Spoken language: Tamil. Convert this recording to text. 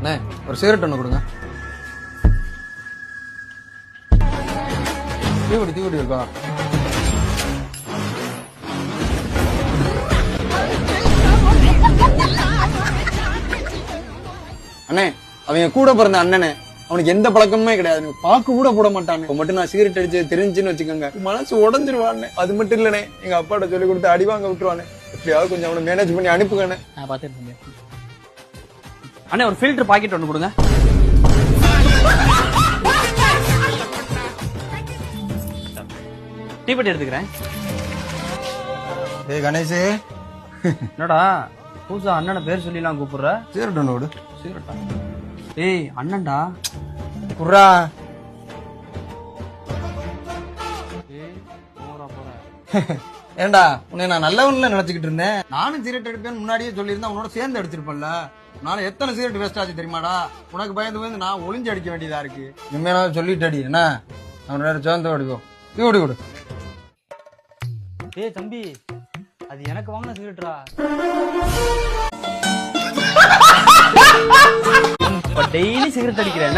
அண்ணே ஒரு சிகரெட் ஒன்று கொடுங்க. தீவடி இருக்கா? அண்ணே அவங்க கூட பிறந்த அண்ணனே, அவனுக்கு எந்த பழக்கமுமே கிடையாது, பாக்கு கூட போட மாட்டானே. இப்ப மட்டும் நான் சிகரெட் அடிச்சு தெரிஞ்சுன்னு வச்சுக்கோங்க, மனசு உடஞ்சிருவானே. அது மட்டும் இல்லனே, எங்க அப்பாட்ட சொல்லி கொடுத்து அடி வாங்க விட்டுருவானே. எப்படியாவது கொஞ்சம் அவனை மேனேஜ் பண்ணி அனுப்புங்கண்ணே. நான் பாத்துட்டு அண்ணே ஒரு ஃபில்டர் பாக்கெட் ஒன்று கொடுங்க. டீப்பட்டி எடுத்துக்கிறேன். ஏய் கணேஷ், என்னடா பூசா அண்ணனை பேர் சொல்லிலாம் கூப்பிடுற? சிகரெட் ஒன்று விடு. சீரட்டா? ஏய் அண்ணன்டா குர்ரா. ஏண்டா உன்னை நான் நல்லவன்ல நினைச்சுக்கிட்டு இருந்தேன். நானும் சிகரெட் எடுப்பேன்னு முன்னாடியே சொல்லியிருந்தேன், உன்னோட சேர்ந்து அடிச்சிருப்பேன்ல. நானும் எத்தனை சிகரெட் வேஸ்ட் ஆச்சு தெரியுமாடா? உனக்கு பயந்து நான் ஒளிஞ்சு அடிக்க வேண்டியதா இருக்கு. இனிமேல சொல்லிட்டு அடி என்ன, அவன் நேரம் சேர்ந்து அடிக்கும். ஓடி விடு. ஏய் தம்பி, அது எனக்கு வாங்கின சிகரெட்ரா. டெய்லி சிகரெட் அடிக்கிறேன்.